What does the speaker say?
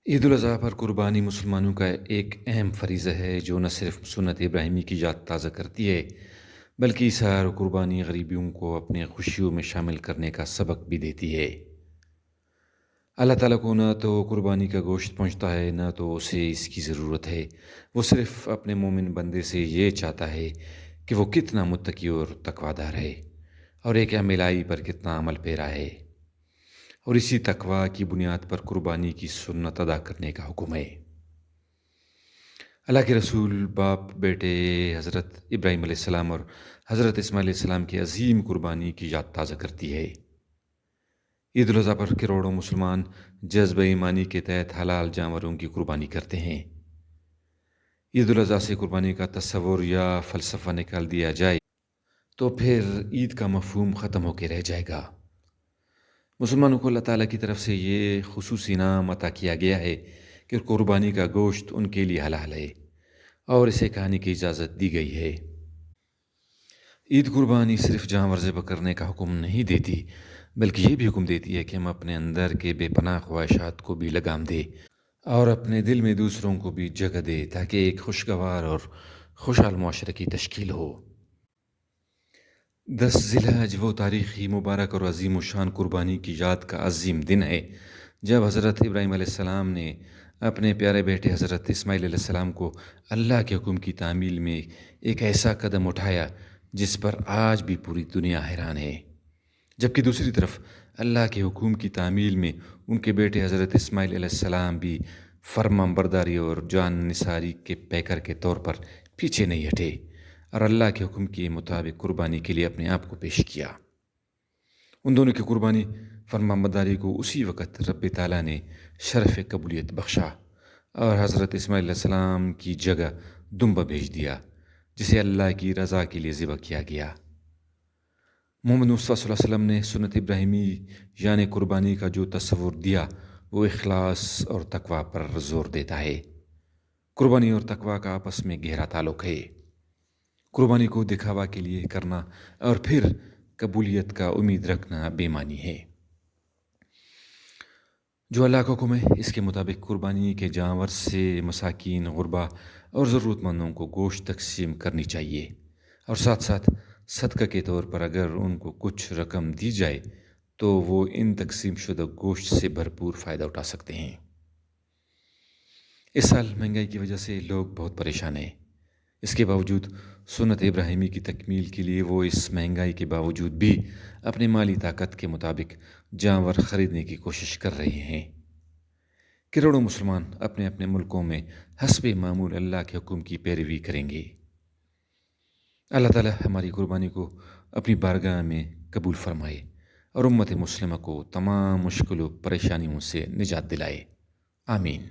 عید الاضحیٰ پر قربانی مسلمانوں کا ایک اہم فریضہ ہے جو نہ صرف سنت ابراہیمی کی یاد تازہ کرتی ہے بلکہ اس ہر قربانی غریبیوں کو اپنے خوشیوں میں شامل کرنے کا سبق بھی دیتی ہے۔ اللہ تعالیٰ کو نہ تو قربانی کا گوشت پہنچتا ہے نہ تو اسے اس کی ضرورت ہے۔ وہ صرف اپنے مومن بندے سے یہ چاہتا ہے کہ وہ کتنا متقی اور تقویدار ہے اور ایک اہم الہی پر کتنا عمل پیرا ہے، اور اسی تقوی کی بنیاد پر قربانی کی سنت ادا کرنے کا حکم ہے۔ اللہ کے رسول باپ بیٹے حضرت ابراہیم علیہ السلام اور حضرت اسماعیل علیہ السلام کی عظیم قربانی کی یاد تازہ کرتی ہے۔ عید الاضحیٰ پر کروڑوں مسلمان جذبہ ایمانی کے تحت حلال جانوروں کی قربانی کرتے ہیں۔ عید الاضحیٰ سے قربانی کا تصور یا فلسفہ نکال دیا جائے تو پھر عید کا مفہوم ختم ہو کے رہ جائے گا۔ مسلمانوں کو اللہ تعالیٰ کی طرف سے یہ خصوصی انعام عطا کیا گیا ہے کہ قربانی کا گوشت ان کے لیے حلال ہے اور اسے کھانے کی اجازت دی گئی ہے۔ عید قربانی صرف جانور ذبح کرنے کا حکم نہیں دیتی بلکہ یہ بھی حکم دیتی ہے کہ ہم اپنے اندر کے بے پناہ خواہشات کو بھی لگام دیں اور اپنے دل میں دوسروں کو بھی جگہ دے تاکہ ایک خوشگوار اور خوشحال معاشرے کی تشکیل ہو۔ 10 ذی الحج وہ تاریخی مبارک اور عظیم الشان قربانی کی یاد کا عظیم دن ہے جب حضرت ابراہیم علیہ السلام نے اپنے پیارے بیٹے حضرت اسماعیل علیہ السلام کو اللہ کے حکم کی تعمیل میں ایک ایسا قدم اٹھایا جس پر آج بھی پوری دنیا حیران ہے، جبکہ دوسری طرف اللہ کے حکم کی تعمیل میں ان کے بیٹے حضرت اسماعیل علیہ السلام بھی فرمان برداری اور جان نثاری کے پیکر کے طور پر پیچھے نہیں ہٹے اور اللہ کے حکم کے مطابق قربانی کے لیے اپنے آپ کو پیش کیا۔ ان دونوں کی قربانی فرمان برداری کو اسی وقت رب تعالیٰ نے شرف قبولیت بخشا اور حضرت اسماعیل علیہ السلام کی جگہ دمبا بھیج دیا جسے اللہ کی رضا کے لیے ذبح کیا گیا۔ محمد مصطفیٰ صلی اللہ علیہ وسلم نے سنت ابراہیمی یعنی قربانی کا جو تصور دیا وہ اخلاص اور تقوی پر زور دیتا ہے۔ قربانی اور تقوی کا آپس میں گہرا تعلق ہے۔ قربانی کو دکھاوا کے لیے کرنا اور پھر قبولیت کا امید رکھنا بے معنی ہے۔ جو اللہ کا حکم ہے اس کے مطابق قربانی کے جانور سے مساکین، غربا اور ضرورت مندوں کو گوشت تقسیم کرنی چاہیے، اور ساتھ ساتھ صدقہ کے طور پر اگر ان کو کچھ رقم دی جائے تو وہ ان تقسیم شدہ گوشت سے بھرپور فائدہ اٹھا سکتے ہیں۔ اس سال مہنگائی کی وجہ سے لوگ بہت پریشان ہیں، اس کے باوجود سنت ابراہیمی کی تکمیل کے لیے وہ اس مہنگائی کے باوجود بھی اپنے مالی طاقت کے مطابق جانور خریدنے کی کوشش کر رہے ہیں۔ کروڑوں مسلمان اپنے اپنے ملکوں میں حسب معمول اللہ کے حکم کی پیروی کریں گے۔ اللہ تعالیٰ ہماری قربانی کو اپنی بارگاہ میں قبول فرمائے اور امت مسلمہ کو تمام مشکل و پریشانیوں سے نجات دلائے، آمین۔